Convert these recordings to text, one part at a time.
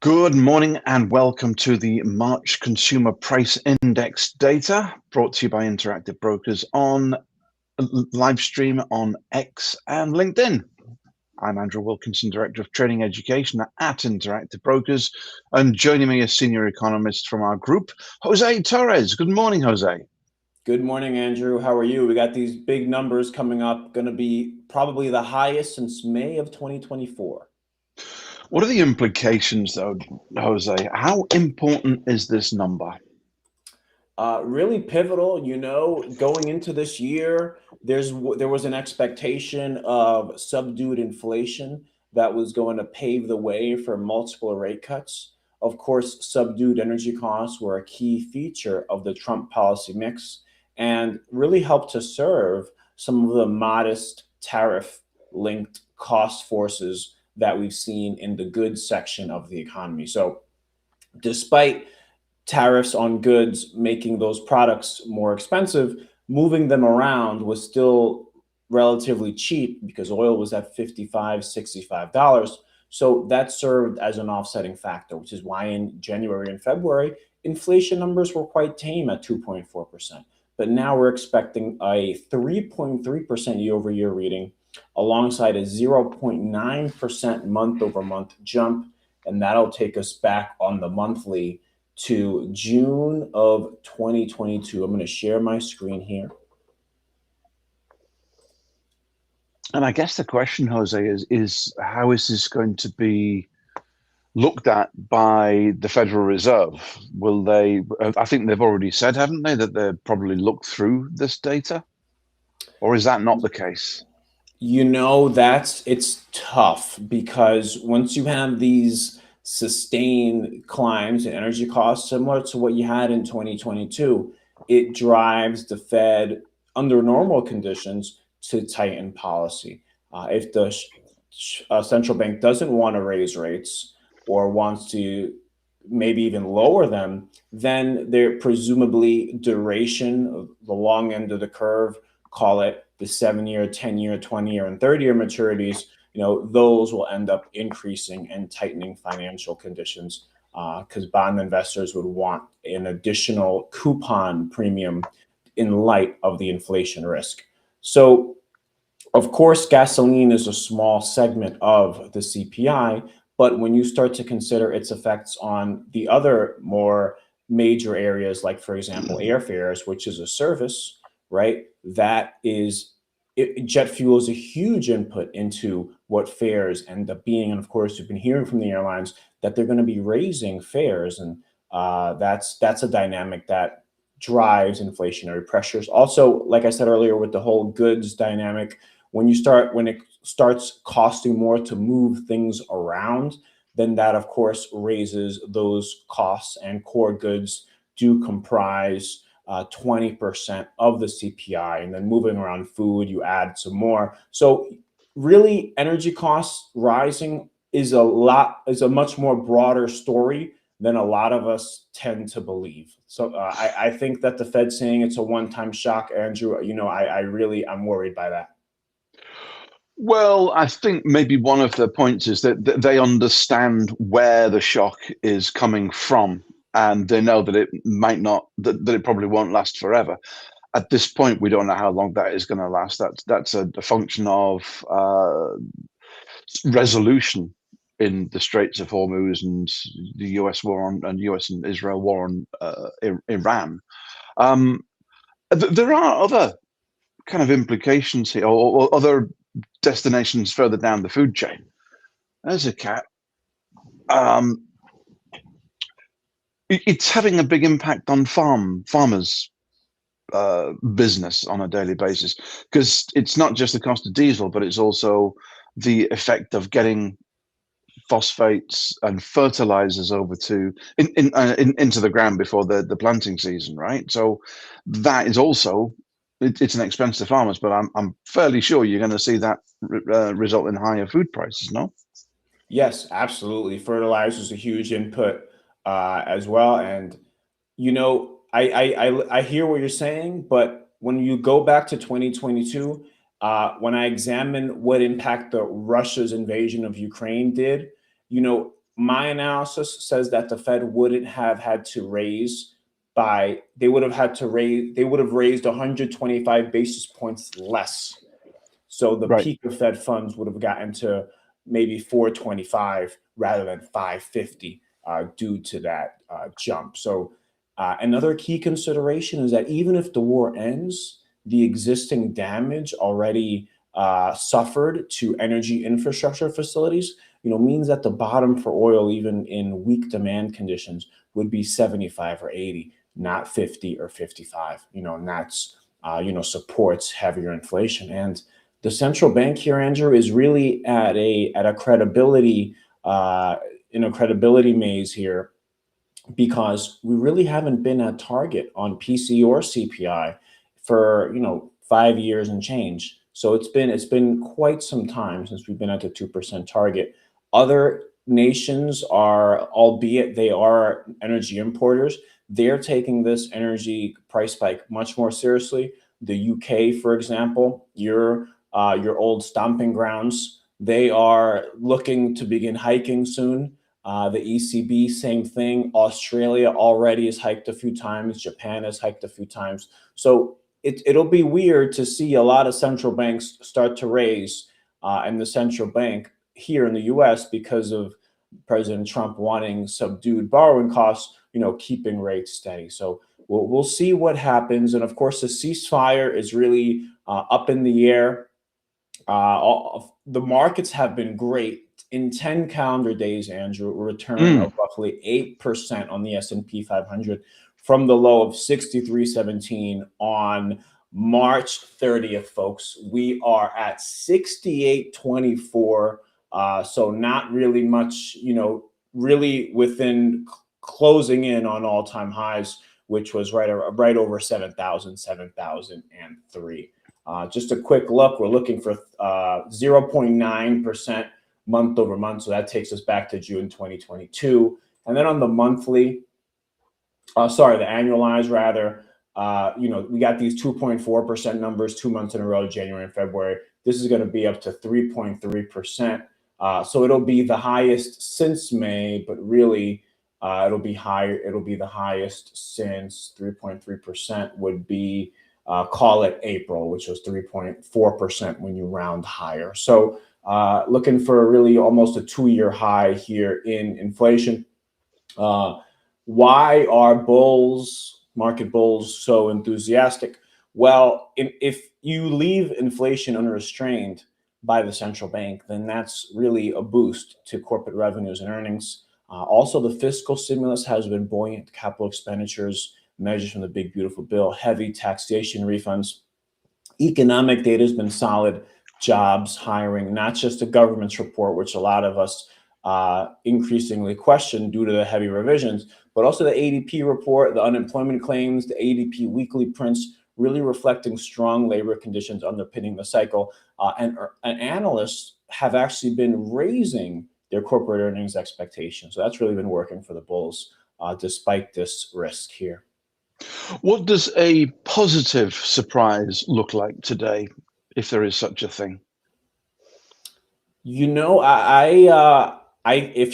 Good morning and welcome to the March Consumer Price Index data brought to you by Interactive Brokers on live stream on X and LinkedIn. I'm Andrew Wilkinson, Director of Trading Education at Interactive Brokers, and joining me is Senior Economist from our group, Jose Torres. Good morning, Jose. Good morning, Andrew. How are you? We got these big numbers coming up, going to be probably the highest since May of 2024. What are the implications, though, Jose? How important is this number? Really pivotal. Going into this year, there was an expectation of subdued inflation that was going to pave the way for multiple rate cuts. Of course, subdued energy costs were a key feature of the Trump policy mix and really helped to serve some of the modest tariff-linked cost forces that we've seen in the goods section of the economy. So despite tariffs on goods making those products more expensive, moving them around was still relatively cheap because oil was at $55, $65. So that served as an offsetting factor, which is why in January and February, inflation numbers were quite tame at 2.4%. But now we're expecting a 3.3% year-over-year reading alongside a 0.9% month-over-month jump. And that'll take us back on the monthly to June of 2022. I'm going to share my screen here. And I guess the question, Jose, is how is this going to be looked at by the Federal Reserve? Will they, I think they've already said, haven't they, that they'll probably look through this data? Or is that not the case? It's tough because once you have these sustained climbs in energy costs similar to what you had in 2022, it drives the Fed under normal conditions to tighten policy. If the central bank doesn't want to raise rates or wants to maybe even lower them, then they're presumably duration of the long end of the curve, call it the 7-year, 10-year, 20-year, and 30-year maturities, those will end up increasing and tightening financial conditions because bond investors would want an additional coupon premium in light of the inflation risk. So, of course, gasoline is a small segment of the CPI, but when you start to consider its effects on the other more major areas, like, for example, airfares, which is a service, right? Jet fuel is a huge input into what fares end up being. And of course, you've been hearing from the airlines that they're going to be raising fares. And that's a dynamic that drives inflationary pressures. Also, like I said earlier, with the whole goods dynamic, when it starts costing more to move things around, then that, of course, raises those costs, and core goods do comprise 20% of the CPI, and then moving around food, you add some more. So really, energy costs rising is a much more broader story than a lot of us tend to believe. So I think that the Fed saying it's a one-time shock, Andrew, I'm worried by that. Well, I think maybe one of the points is that they understand where the shock is coming from, and they know that it might not, that it probably won't last forever. At this point, we don't know how long that is going to last. That's a function of resolution in the Straits of Hormuz and the US war on, US and Israel war on Iran. There are other kind of implications here, or other destinations further down the food chain. There's a cat. It's having a big impact on farmers' business on a daily basis, because it's not just the cost of diesel, but it's also the effect of getting phosphates and fertilizers over to into the ground before the planting season, right? So that is also it's an expense to farmers, but I'm fairly sure you're going to see that result in higher food prices, no? Yes, absolutely. Fertilizer is a huge input as well, and I hear what you're saying, but when you go back to 2022, when I examine what impact the Russia's invasion of Ukraine did, my analysis says that the Fed wouldn't have had to raise they would have raised 125 basis points less. So the Right. peak of Fed funds would have gotten to maybe 425 rather than 550 due to that jump. So another key consideration is that even if the war ends, the existing damage already suffered to energy infrastructure facilities, means that the bottom for oil, even in weak demand conditions, would be 75 or 80, not 50 or 55. And that's supports heavier inflation. And the central bank here, Andrew, is really at a credibility in a credibility maze here, because we really haven't been at target on PC or CPI for 5 years and change. So it's been quite some time since we've been at the 2% target. Other nations are, albeit they are energy importers, they're taking this energy price spike much more seriously. The UK, for example, your old stomping grounds, they are looking to begin hiking soon. The ECB, same thing. Australia already has hiked a few times. Japan has hiked a few times. So it'll be weird to see a lot of central banks start to raise, and the central bank here in the U.S., because of President Trump wanting subdued borrowing costs, keeping rates steady. So we'll see what happens. And of course, the ceasefire is really up in the air. The markets have been great. In 10 calendar days, Andrew, a return of roughly 8% on the S&P 500 from the low of 63.17 on March 30th, folks. We are at 68.24. So not really much, really within closing in on all-time highs, which was right over 7,000, 7,003. Just a quick look, we're looking for 0.9% month over month. So that takes us back to June 2022. And then on the monthly, the annualized rather, we got these 2.4% numbers 2 months in a row, January and February. This is going to be up to 3.3%. So it'll be the highest since May, but really it'll be higher. It'll be the highest since 3.3% would be, call it April, which was 3.4% when you round higher. So looking for really almost a 2-year high here in inflation. Why are market bulls so enthusiastic? Well, if you leave inflation unrestrained by the central bank, then that's really a boost to corporate revenues and earnings. Also, the fiscal stimulus has been buoyant. Capital expenditures, measures from the big beautiful bill, heavy taxation refunds. Economic data has been solid. Jobs, hiring, not just the government's report, which a lot of us increasingly question due to the heavy revisions, but also the ADP report, the unemployment claims, the ADP weekly prints, really reflecting strong labor conditions underpinning the cycle. And analysts have actually been raising their corporate earnings expectations. So that's really been working for the bulls, despite this risk here. What does a positive surprise look like today, if there is such a thing? If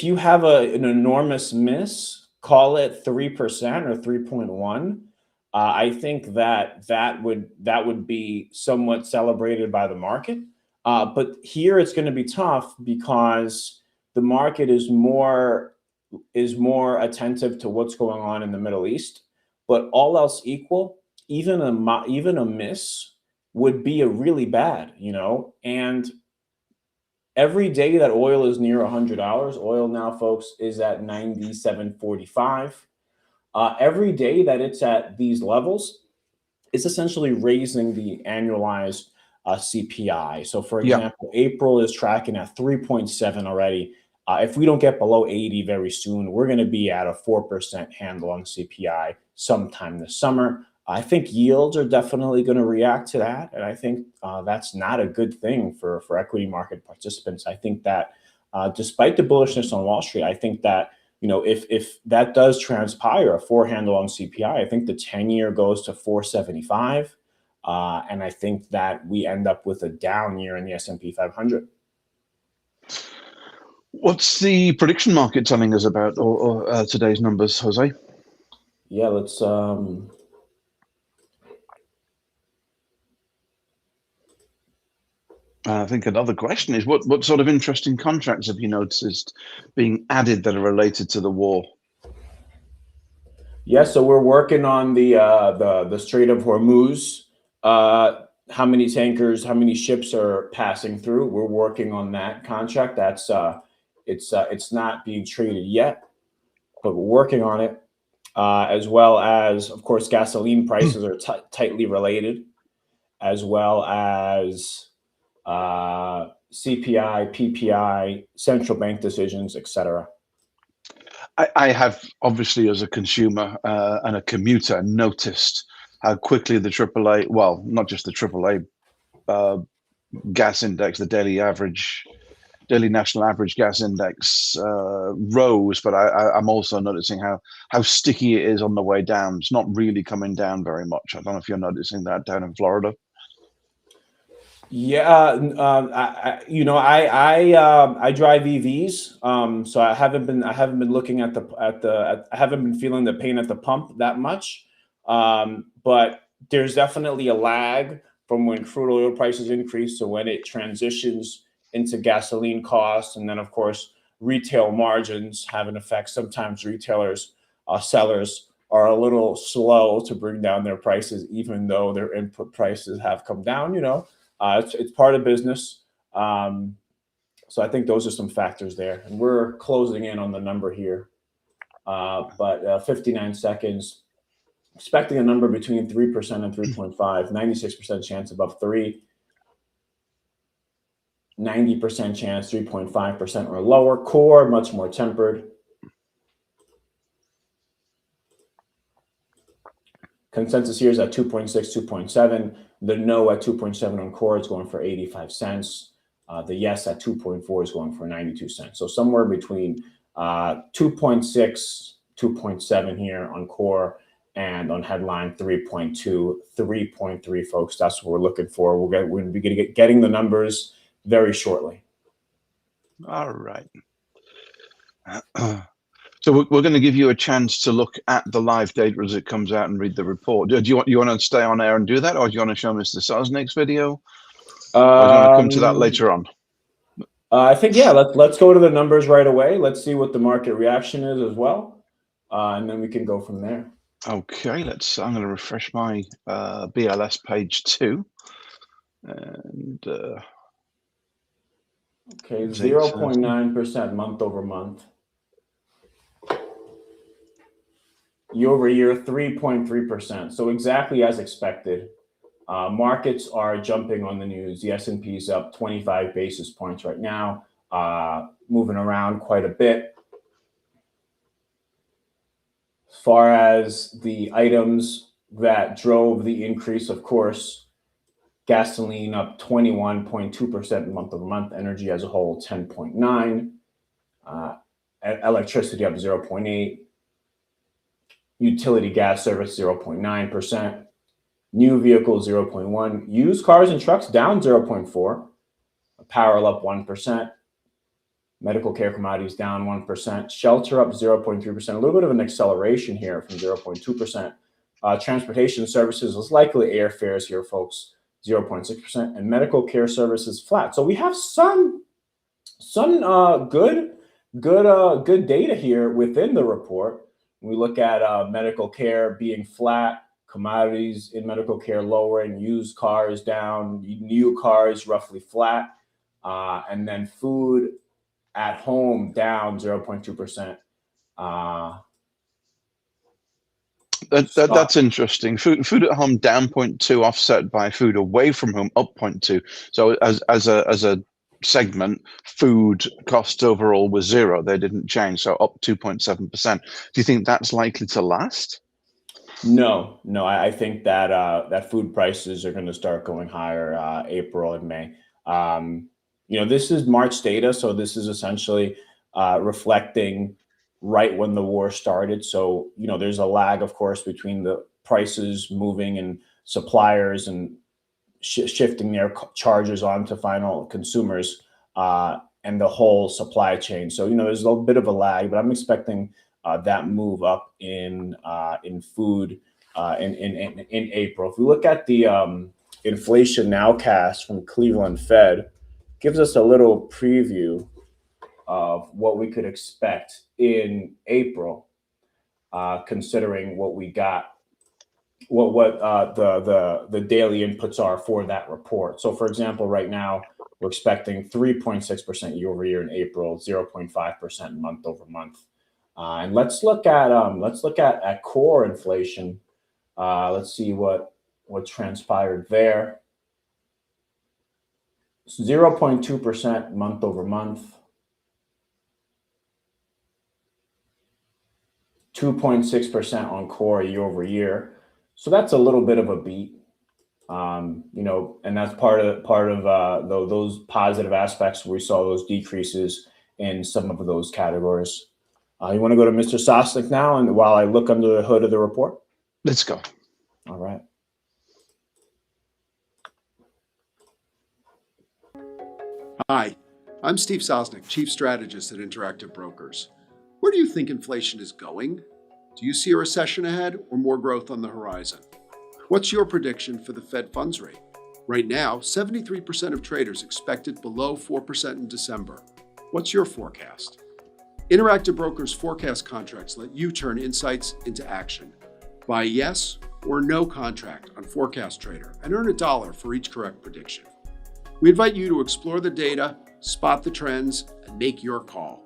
you have an enormous miss, call it 3% or 3.1. I think that would be somewhat celebrated by the market. But here it's going to be tough because the market is more attentive to what's going on in the Middle East. But all else equal, even a miss would be a really bad, and every day that oil is near $100, oil now, folks, is at 97.45. Every day that it's at these levels, it's essentially raising the annualized CPI. So, for example, April is tracking at 3.7 already. If we don't get below 80 very soon, we're going to be at a 4% handle on CPI sometime this summer. I think yields are definitely going to react to that. And I think that's not a good thing for equity market participants. I think that despite the bullishness on Wall Street, I think that, if that does transpire, a 4 handle on CPI, I think the 10-year goes to 475. And I think that we end up with a down year in the S&P 500. What's the prediction market telling us about or today's numbers, Jose? Yeah, let's I think another question is what sort of interesting contracts have you noticed being added that are related to the war? yeah, so we're working on the Strait of Hormuz. How many tankers, how many ships are passing through? We're working on that contract. That's it's not being traded yet, but we're working on it. As well as, of course, gasoline prices are tightly related, as well as CPI, PPI, central bank decisions, etc. I have obviously, as a consumer and a commuter, noticed how quickly the AAA, well, not just the AAA gas index, the daily national average gas index rose, but I'm also noticing how sticky it is on the way down. It's not really coming down very much. I don't know if you're noticing that down in Florida. Yeah, I drive EVs, so I haven't been looking at I haven't been feeling the pain at the pump that much, but there's definitely a lag from when crude oil prices increase to when it transitions into gasoline costs, and then of course retail margins have an effect. Sometimes retailers, sellers are a little slow to bring down their prices, even though their input prices have come down. It's part of business. So I think those are some factors there. And we're closing in on the number here. But 59 seconds, expecting a number between 3% and 3.5, 96% chance above 3, 90% chance 3.5% or lower. Core, much more tempered. Consensus here is at 2.6, 2.7. The no at 2.7 on core is going for 85 cents. The yes at 2.4 is going for 92 cents. So somewhere between 2.6, 2.7 here on core, and on headline 3.2, 3.3, folks. That's what we're looking for. We're going to be getting the numbers very shortly. All right. So we're going to give you a chance to look at the live data as it comes out and read the report. Do you want to stay on air and do that, or do you want to show Mr. Sosnick's video, or do you want to come to that later on? I think, yeah, let's go to the numbers right away. Let's see what the market reaction is as well, and then we can go from there. Okay, I'm going to refresh my BLS page 2, and okay, 0.9% month over month. Year over year, 3.3%. So exactly as expected. Markets are jumping on the news. The S&P is up 25 basis points right now, moving around quite a bit. As far as the items that drove the increase, of course, gasoline up 21.2% month over month. Energy as a whole, 10.9. Electricity up 0.8. Utility gas service, 0.9%. New vehicles, 0.1. Used cars and trucks down 0.4. Apparel up 1%. Medical care commodities down 1%. Shelter up 0.3%. A little bit of an acceleration here from 0.2%. Transportation services was likely airfares here, folks, 0.6%. And medical care services flat. So we have some good data here within the report. When we look at medical care being flat, commodities in medical care lowering, used cars down, new cars roughly flat, and then food at home down 0.2%. That's interesting. Food at home down 0.2, offset by food away from home up 0.2. So as a segment, food costs overall was 0. They didn't change, so up 2.7%. Do you think that's likely to last? No, I think that food prices are going to start going higher April and May. This is March data, so this is essentially reflecting right when the war started. So, there's a lag, of course, between the prices moving and suppliers and shifting their charges on to final consumers. and the whole supply chain. So, there's a little bit of a lag, but I'm expecting that move up in food in April. If we look at the inflation nowcast from Cleveland Fed, gives us a little preview of what we could expect in April, considering what we got, what the daily inputs are for that report. So, for example, right now we're expecting 3.6% year over year in April, 0.5% month over month. And let's look at core inflation. Let's see what transpired there. 0.2% month over month. 2.6% on core year over year. So that's a little bit of a beat. And that's part of those positive aspects where we saw those decreases in some of those categories. You want to go to Mr. Sosnick now, and while I look under the hood of the report? Let's go. All right. Hi, I'm Steve Sosnick, Chief Strategist at Interactive Brokers. Where do you think inflation is going? Do you see a recession ahead or more growth on the horizon? What's your prediction for the Fed funds rate? Right now, 73% of traders expect it below 4% in December. What's your forecast? Interactive Brokers forecast contracts let you turn insights into action. Buy yes or no contract on ForecastTrader and earn $1 for each correct prediction. We invite you to explore the data, spot the trends, and make your call.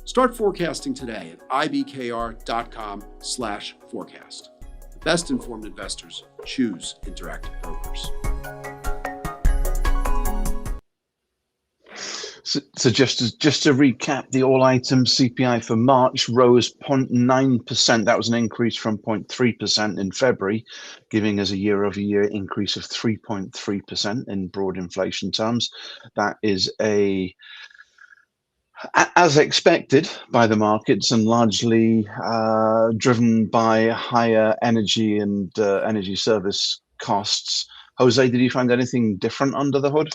Start forecasting today at ibkr.com/forecast. The best informed investors choose Interactive Brokers. So just to recap, the all items CPI for March rose 0.9%. That was an increase from 0.3% in February, giving us a year-over-year increase of 3.3% in broad inflation terms. That is as expected by the markets, and largely driven by higher energy and energy service costs. Jose, did you find anything different under the hood?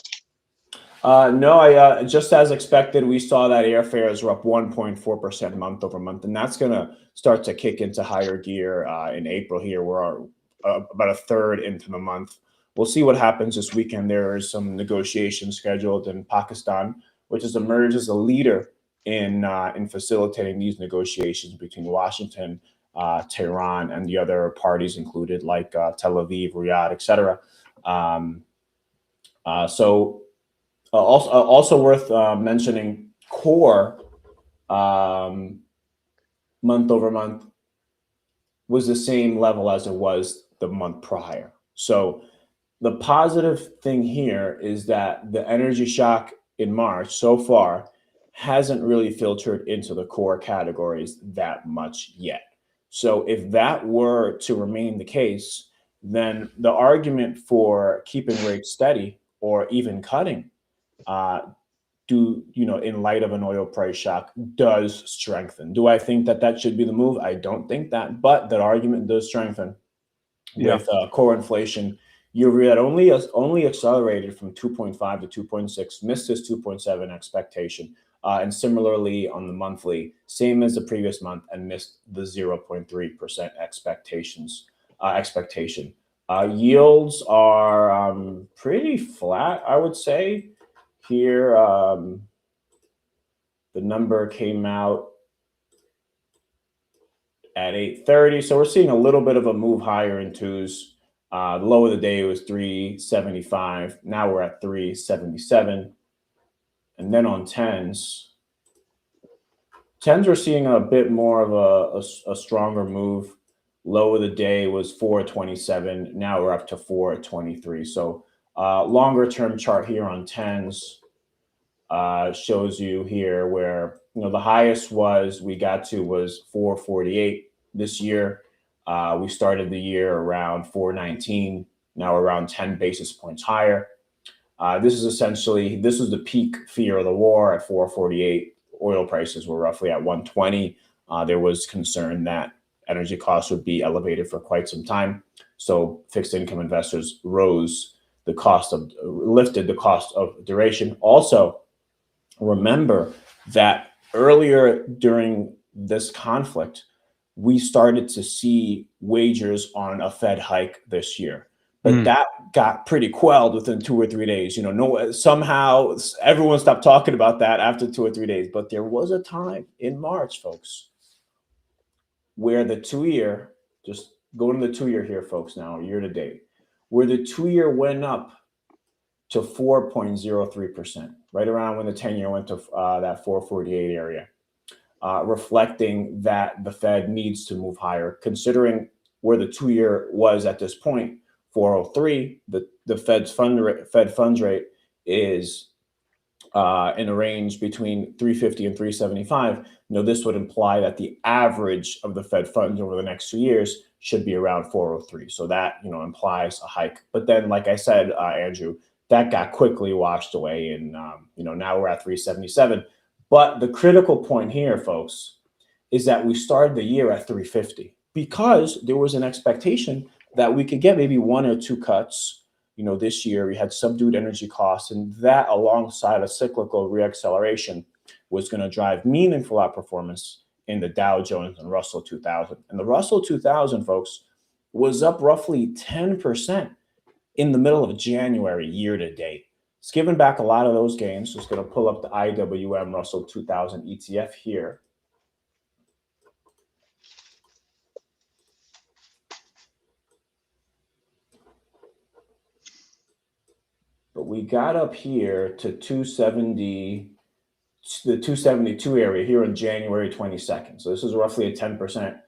No, just as expected, we saw that airfares were up 1.4% month over month, and that's going to start to kick into higher gear in April here. We're about a third into the month. We'll see what happens this weekend. There is some negotiations scheduled in Pakistan, which has emerged as a leader in facilitating these negotiations between Washington, Tehran, and the other parties included, like Tel Aviv, Riyadh, etc. Also worth mentioning, core month over month was the same level as it was the month prior. So the positive thing here is that the energy shock in March so far hasn't really filtered into the core categories that much yet. So if that were to remain the case, then the argument for keeping rates steady or even cutting in light of an oil price shock does strengthen. Do I think that should be the move? I don't think that, but that argument does strengthen. With core inflation year-over-year only accelerated from 2.5 to 2.6, missed his 2.7 expectation, and similarly on the monthly, same as the previous month, and missed the 0.3% expectation. Yields are pretty flat, I would say. Here, the number came out at 830, so we're seeing a little bit of a move higher in twos. The low of the day was 375. Now we're at 377. And then on tens we're seeing a bit more of a stronger move. Low of the day was 427. Now we're up to 423. So longer term chart here on tens shows you here where the highest we got to was 448 this year. We started the year around 419. Now we're around 10 basis points higher. This was the peak fear of the war at 448. Oil prices were roughly at 120. There was concern that energy costs would be elevated for quite some time. So fixed income investors lifted the cost of duration. Also, remember that earlier during this conflict, we started to see wagers on a Fed hike this year. But that got pretty quelled within 2 or 3 days. Somehow everyone stopped talking about that after 2 or 3 days. But there was a time in March, folks, where the 2-year, just go to the 2-year here, folks, now, year to date, where the 2-year went up to 4.03%, right around when the 10-year went to that 448 area, reflecting that the Fed needs to move higher, considering where the 2-year was at this point, 403. The Fed funds rate is in a range between 350 and 375. This would imply that the average of the Fed funds over the next 2 years should be around 403. So that implies a hike. But then, like I said, Andrew, that got quickly washed away, and now we're at 377. But the critical point here, folks, is that we started the year at 350 because there was an expectation that we could get maybe 1 or 2 cuts. This year we had subdued energy costs, and that, alongside a cyclical reacceleration, was going to drive meaningful outperformance in the Dow Jones and Russell 2000. And the Russell 2000, folks, was up roughly 10% in the middle of January year to date. It's given back a lot of those gains. Just going to pull up the IWM Russell 2000 ETF here. But we got up here to 270, the 272 area here on January 22nd. So this is roughly a 10%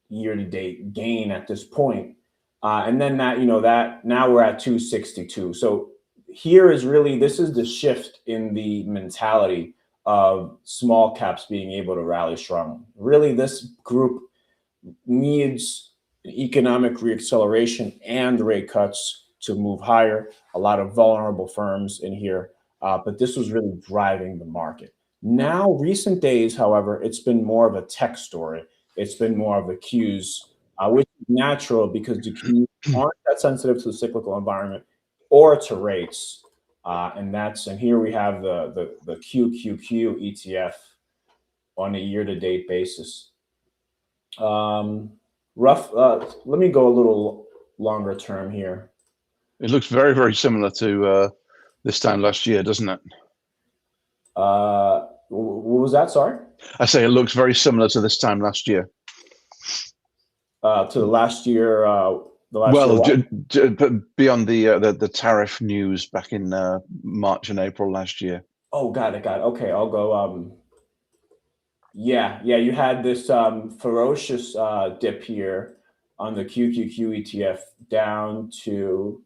year-to-date gain at this point. And then that now we're at 262. So here is really, this is the shift in the mentality of small caps being able to rally strong. Really, this group needs economic reacceleration and rate cuts to move higher. A lot of vulnerable firms in here, but this was really driving the market. Now, recent days, however, it's been more of a tech story. It's been more of the Qs, which is natural because the Qs aren't that sensitive to the cyclical environment or to rates. And here we have the QQQ ETF on a year-to-date basis. Let me go a little longer term here. It looks very, very similar to this time last year, doesn't it? What was that? Sorry? I say it looks very similar to this time last year. To the last year, but beyond the tariff news back in March and April last year. Oh, got it. Okay, I'll go. Yeah, you had this ferocious dip here on the QQQ ETF down to,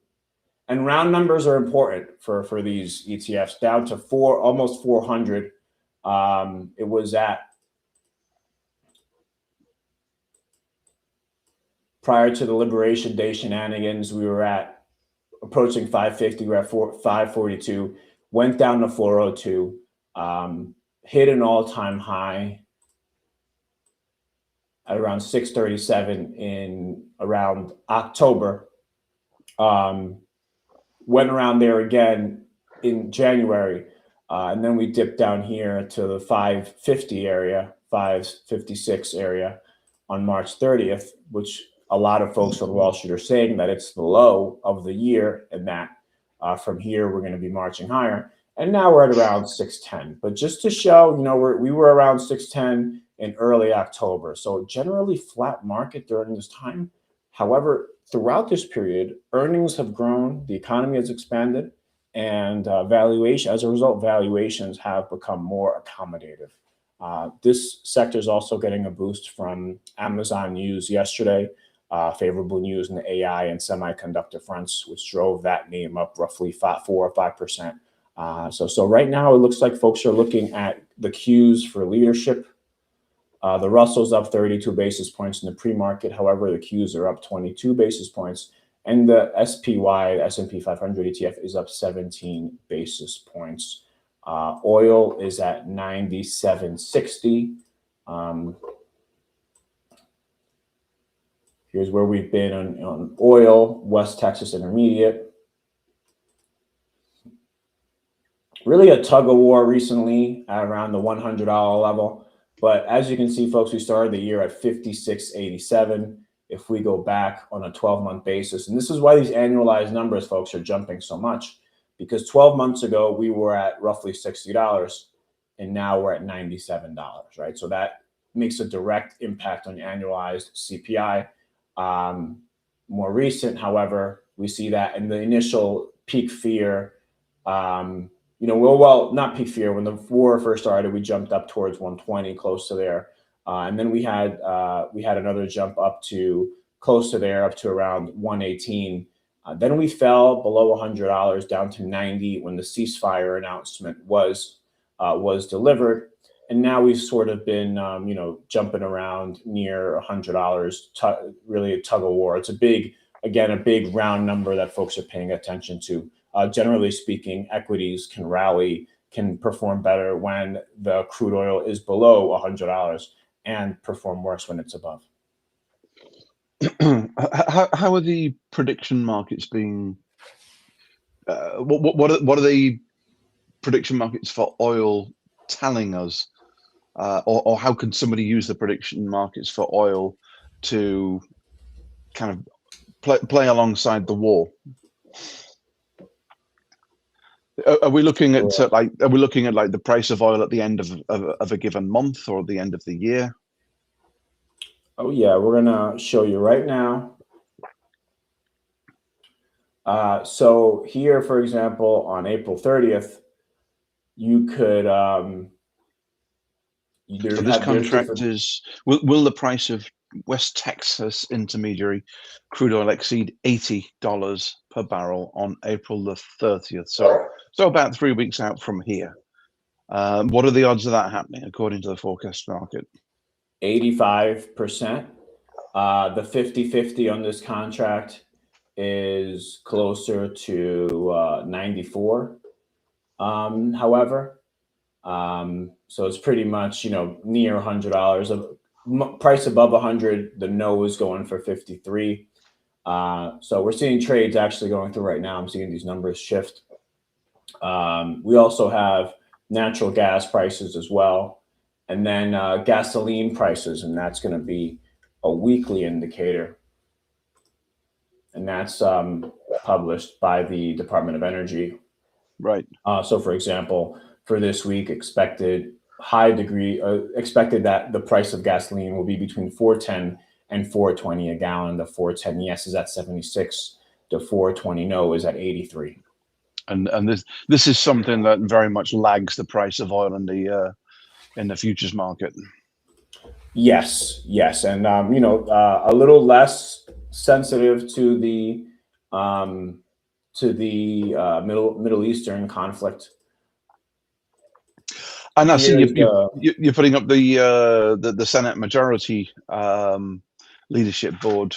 and round numbers are important for these ETFs, down to almost 400. It was at, prior to the Liberation Day shenanigans, we were at approaching 550. We're at 542, went down to 402, hit an all-time high at around 637 in around October. Went around there again in January, and then we dipped down here to the 550 area, 556 area on March 30th, which a lot of folks on Wall Street are saying that it's the low of the year, and that from here we're going to be marching higher. And now we're at around 610. But just to show, we were around 610 in early October. So generally flat market during this time. However, throughout this period, earnings have grown, the economy has expanded, and as a result, valuations have become more accommodative. This sector is also getting a boost from Amazon news yesterday, favorable news in the AI and semiconductor fronts, which drove that name up roughly 4 or 5%. So right now, it looks like folks are looking at the Qs for leadership. The Russell's up 32 basis points in the pre-market. However, the Qs are up 22 basis points. And the SPY, S&P 500 ETF, is up 17 basis points. Oil is at 97.60. Here's where we've been on oil, West Texas Intermediate. Really a tug of war recently at around the $100 level. But as you can see, folks, we started the year at 56.87. If we go back on a 12-month basis, and this is why these annualized numbers, folks, are jumping so much, because 12 months ago, we were at roughly $60, and now we're at $97, right? So that makes a direct impact on annualized CPI. More recent, however, we see that in the initial peak fear, well, not peak fear. When the war first started, we jumped up towards 120, close to there, and then we had another jump up to close to there, up to around 118. Then we fell below $100, down to 90 when the ceasefire announcement was delivered, and now we've sort of been jumping around near $100. Really a tug of war. It's a big round number that folks are paying attention to. Generally speaking, equities can rally, can perform better when the crude oil is below $100 and perform worse when it's above. How are the prediction markets being? What are the prediction markets for oil telling us, or how can somebody use the prediction markets for oil to kind of play alongside the war? Are we looking at the price of oil at the end of a given month or at the end of the year? Oh yeah, we're gonna show you right now. So here, for example, on April 30th, you could So this contract is, will the price of West Texas intermediary crude oil exceed $80 per barrel on April the 30th? So about 3 weeks out from here. What are the odds of that happening according to the forecast market? 85%. The 50-50 on this contract is closer to 94. However, so it's pretty much near $100. Price above 100, the no is going for 53. So we're seeing trades actually going through right now. I'm seeing these numbers shift. We also have natural gas prices as well, and then gasoline prices, and that's going to be a weekly indicator, and that's published by the Department of Energy. Right. So, for example, for this week, expected that the price of gasoline will be between $4.10 and $4.20 a gallon. The $4.10 yes is at 76. The $4.20 no is at 83. And this is something that very much lags the price of oil in the futures market. Yes, and a little less sensitive to the Middle Eastern conflict. And I see you're putting up the Senate Majority Leadership Board,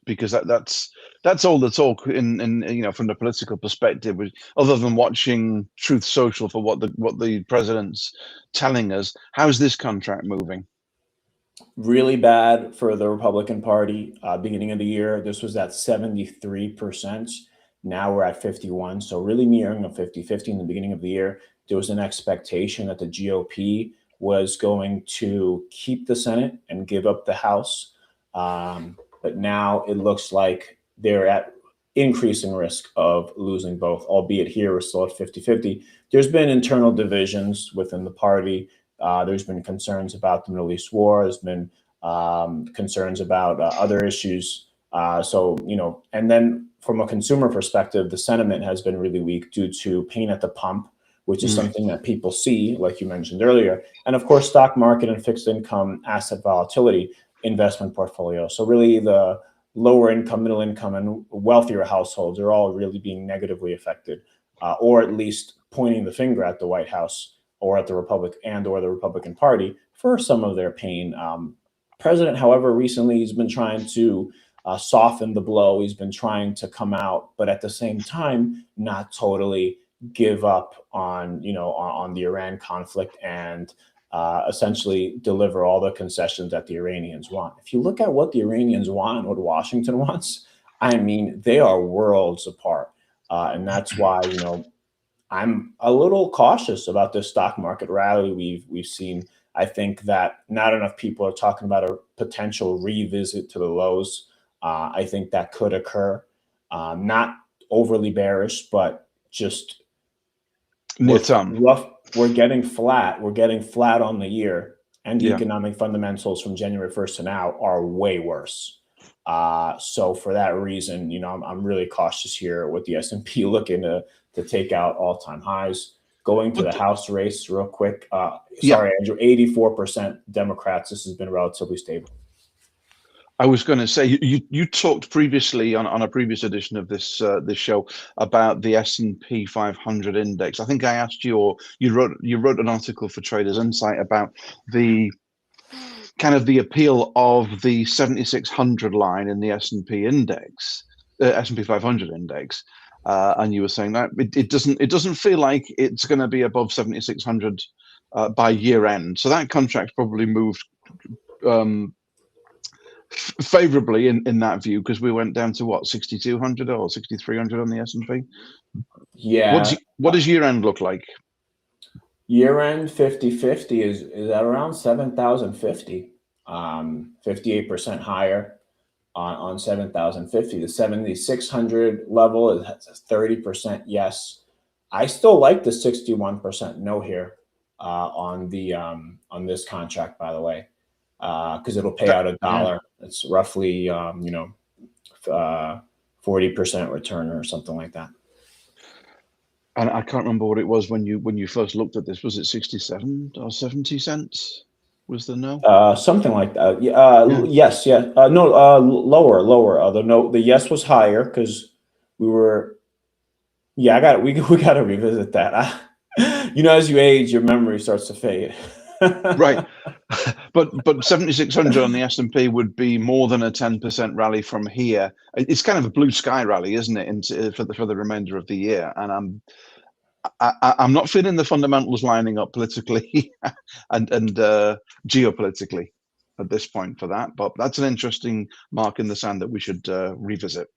because that's all the talk in from the political perspective, other than watching Truth Social for what the president's telling us. How's this contract moving? Really bad for the Republican Party. Beginning of the year, this was at 73%. Now we're at 51. So really nearing a 50-50 in the beginning of the year. There was an expectation that the GOP was going to keep the Senate and give up the House. But now it looks like they're at increasing risk of losing both, albeit here we're still at 50-50. There's been internal divisions within the party. There's been concerns about the Middle East war. There's been concerns about other issues. And then from a consumer perspective, the sentiment has been really weak due to pain at the pump, which is something that people see, like you mentioned earlier. And of course, stock market and fixed income asset volatility investment portfolio. So really the lower income, middle income, and wealthier households are all really being negatively affected, or at least pointing the finger at the White House or at the Republican Party for some of their pain. President, however, recently he's been trying to soften the blow. He's been trying to come out, but at the same time, not totally give up on the Iran conflict and essentially deliver all the concessions that the Iranians want. If you look at what the Iranians want and what Washington wants, I mean, they are worlds apart, and that's why I'm a little cautious about this stock market rally we've seen. I think that not enough people are talking about a potential revisit to the lows. I think that could occur. Not overly bearish, but just near term. We're getting flat. We're getting flat on the year, and the Yeah. economic fundamentals from January 1st to now are way worse. So for that reason, I'm really cautious here with the S&P looking to take out all-time highs. Going to the House race real quick. Sorry, Andrew, 84% Democrats. This has been relatively stable. I was going to say, you talked previously on a previous edition of this show about the S&P 500 index. I think I asked you, or you wrote an article for Traders Insight about the kind of the appeal of the 7,600 line in the S&P index, S&P 500 index, and you were saying that it doesn't feel like it's going to be above 7,600 by year end. So that contract probably moved favorably in that view, because we went down to what, 6,200 or 6,300 on the S&P. Yeah. What does year end look like? Year end 50-50 is at around 7,050, 58% higher on 7,050. The 7,600 level is 30% yes. I still like the 61% no here on this contract, by the way, because it'll pay out $1. Yeah. It's roughly 40% return or something like that. And I can't remember what it was when you first looked at this. Was it 67 or 70 cents? Was the no? Something like that. Yes, yeah. No, lower. The yes was higher because we were. Yeah, we got to revisit that. As you age, your memory starts to fade. Right, but 7,600 on the S&P would be more than a 10% rally from here. It's kind of a blue sky rally, isn't it, for the remainder of the year? And I'm not feeling the fundamentals lining up politically and geopolitically at this point for that. But that's an interesting mark in the sand that we should revisit.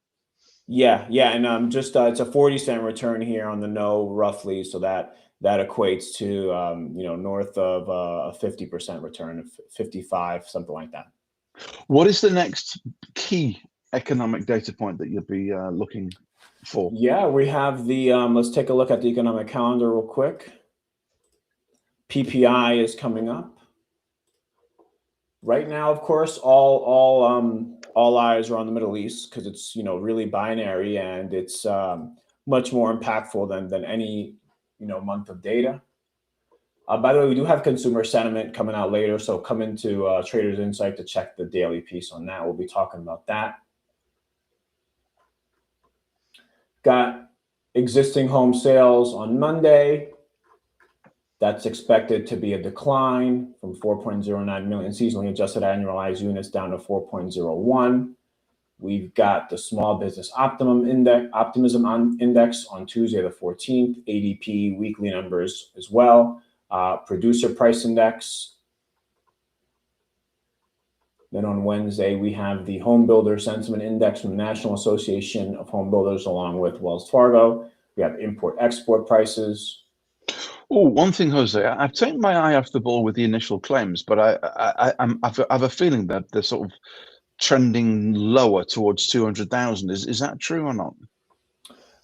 Yeah, and just it's a 40-cent return here on the no, roughly, so that equates to north of a 50% return, 55, something like that. What is the next key economic data point that you'll be looking for? Yeah, we have the let's take a look at the economic calendar real quick. PPI is coming up right now. Of course, all eyes are on the Middle East because it's really binary, and it's much more impactful than any month of data. By the way, we do have consumer sentiment coming out later, so come into Traders Insight to check the daily piece on that. We'll be talking about that. Got existing home sales on Monday. That's expected to be a decline from 4.09 million seasonally adjusted annualized units down to 4.01. We've got the small business optimism index on Tuesday the 14th, ADP weekly numbers as well, producer price index. Then on Wednesday, we have the home builder sentiment index from the National Association of Home Builders along with Wells Fargo. We have import-export prices. Oh, one thing, Jose, I've taken my eye off the ball with the initial claims, but I have a feeling that they're sort of trending lower towards 200,000. Is that true or not?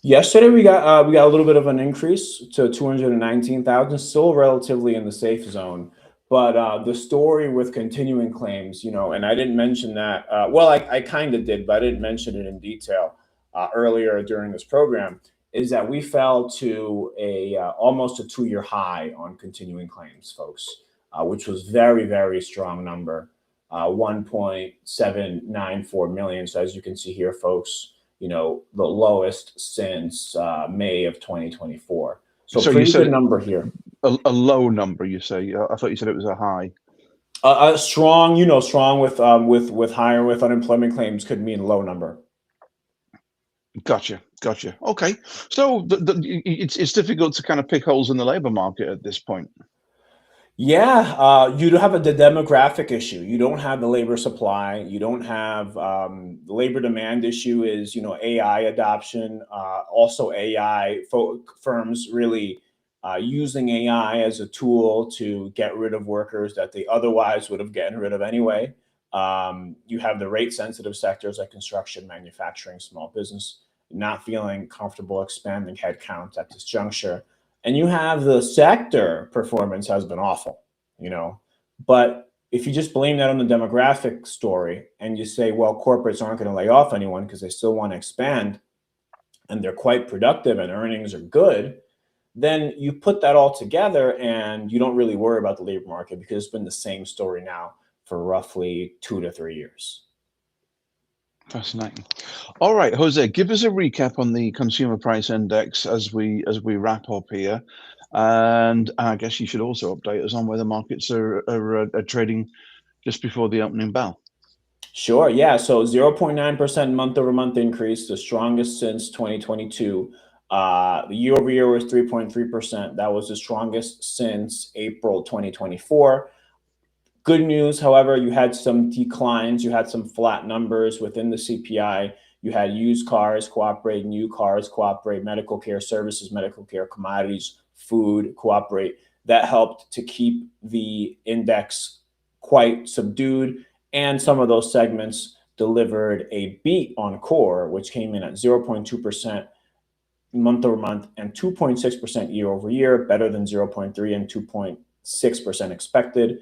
Yesterday we got a little bit of an increase to 219,000, still relatively in the safe zone. But the story with continuing claims, and I didn't mention that. Well, I kind of did, but I didn't mention it in detail earlier during this program. Is that we fell to almost a 2-year high on continuing claims, folks, which was very, very strong number, 1.794 million. So as you can see here, folks, the lowest since May of 2024. So pretty good number here. A low number, you say? I thought you said it was a high. Strong, strong with higher with unemployment claims could mean low number. Gotcha. Okay, so it's difficult to kind of pick holes in the labor market at this point. Yeah, you do have the demographic issue. You don't have the labor supply. You don't have the labor demand issue is, AI adoption. Also, firms really using AI as a tool to get rid of workers that they otherwise would have gotten rid of anyway. You have the rate sensitive sectors like construction, manufacturing, small business, not feeling comfortable expanding headcount at this juncture. And you have the sector performance has been awful, you know. But if you just blame that on the demographic story and you say, well, corporates aren't going to lay off anyone because they still want to expand and they're quite productive and earnings are good, then you put that all together and you don't really worry about the labor market because it's been the same story now for roughly 2 to 3 years. Fascinating. All right, Jose, give us a recap on the consumer price index as we wrap up here, and I guess you should also update us on where the markets are trading just before the opening bell. Sure. Yeah. So 0.9% month over month increase, the strongest since 2022. The year over year was 3.3%. That was the strongest since April 2024. Good news, however, you had some declines. You had some flat numbers within the CPI. You had used cars cooperate, new cars cooperate, medical care services, medical care commodities, food cooperate. That helped to keep the index quite subdued. And some of those segments delivered a beat on core, which came in at 0.2% month over month and 2.6% year over year, better than 0.3 and 2.6% expected.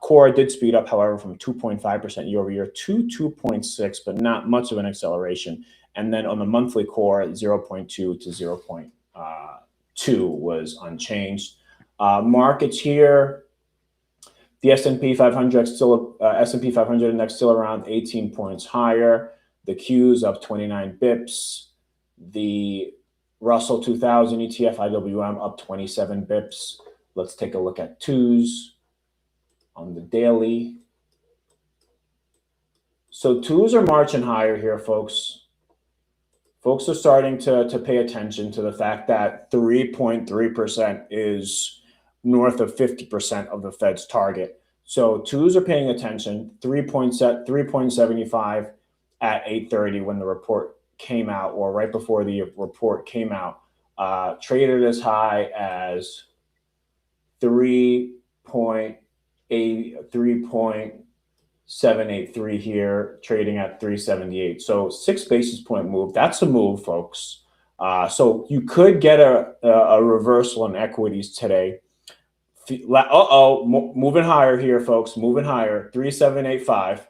Core did speed up, however, from 2.5% year over year to 2.6, but not much of an acceleration. And then on the monthly core, 0.2 to 0.2 was unchanged. Markets here, the S&P 500 S&P 500 index still around 18 points higher. The Q's up 29 bips. The Russell 2000 ETF IWM up 27 bips. Let's take a look at twos on the daily. So twos are marching higher here, folks. Folks are starting to pay attention to the fact that 3.3% is north of 50% of the Fed's target. So twos are paying attention. 3.75 at 8:30 when the report came out, or right before the report came out, traded as high as 3.783 here, trading at 378. So 6 basis point move. That's a move, folks. So you could get a reversal in equities today. Moving higher here, folks. Moving higher, 3785.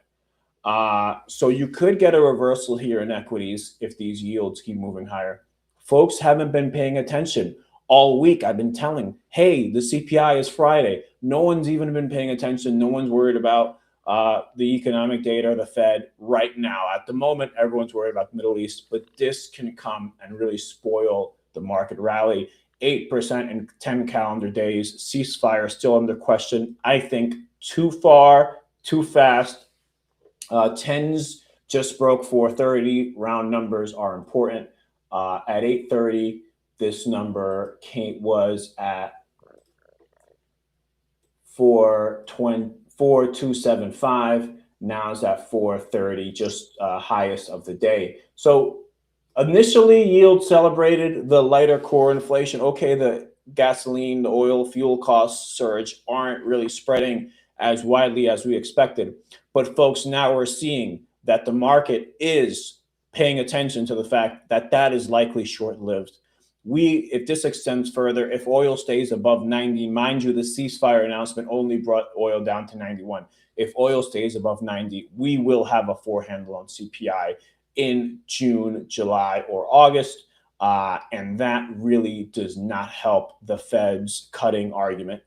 So you could get a reversal here in equities if these yields keep moving higher. Folks haven't been paying attention. All week I've been telling, hey, the CPI is Friday. No one's even been paying attention. No one's worried about the economic data, the Fed right now. At the moment, everyone's worried about the Middle East, but this can come and really spoil the market rally. 8% in 10 calendar days. Ceasefire still under question. I think too far, too fast. 10s just broke 430. Round numbers are important. At 8:30, this number was at 4.275. Now it's at 430, just highest of the day. So initially, yield celebrated the lighter core inflation. Okay, the gasoline, the oil, fuel costs surge aren't really spreading as widely as we expected. But folks, now we're seeing that the market is paying attention to the fact that that is likely short-lived. If this extends further, if oil stays above 90, mind you, the ceasefire announcement only brought oil down to 91. If oil stays above 90, we will have a 4 handle on CPI in June, July, or August. And that really does not help the Fed's cutting argument.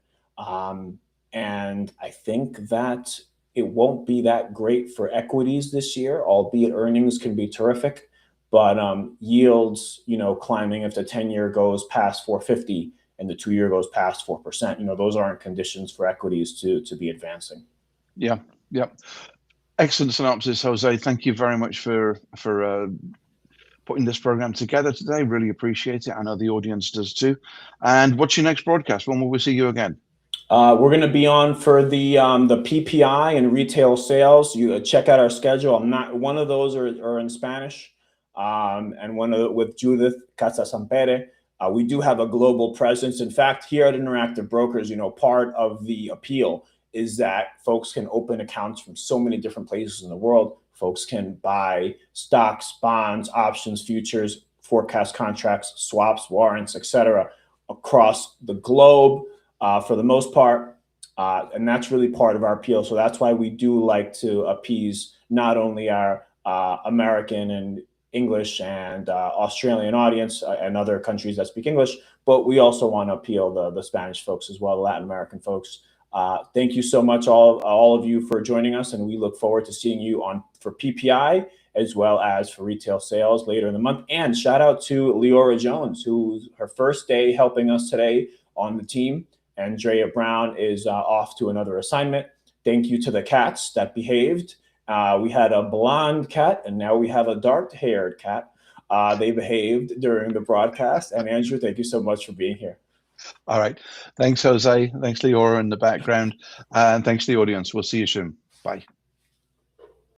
And I think that it won't be that great for equities this year, albeit earnings can be terrific. But yields, climbing if the 10-year goes past 450 and the 2-year goes past 4%, those aren't conditions for equities to be advancing. Yeah. Excellent synopsis, Jose. Thank you very much for putting this program together today. Really appreciate it. I know the audience does too. And what's your next broadcast? When will we see you again? We're going to be on for the PPI and retail sales. You check out our schedule. One of those are in Spanish, and with Judith Casasampere. We do have a global presence. In fact, here at Interactive Brokers, part of the appeal is that folks can open accounts from so many different places in the world. Folks can buy stocks, bonds, options, futures, forecast contracts, swaps, warrants, etc., across the globe. For the most part, and that's really part of our appeal. So that's why we do like to appease not only our American and English and Australian audience and other countries that speak English, but we also want to appeal the Spanish folks as well, the Latin American folks. Thank you so much, all of you, for joining us, and we look forward to seeing you for PPI as well as for retail sales later in the month. And shout out to Leora Jones, who's her first day helping us today on the team. Andrea Brown is off to another assignment. Thank you to the cats that behaved. We had a blonde cat, and now we have a dark-haired cat. They behaved during the broadcast. And Andrew, thank you so much for being here. All right. Thanks, Jose. Thanks, Leora, in the background. And thanks to the audience. We'll see you soon. Bye.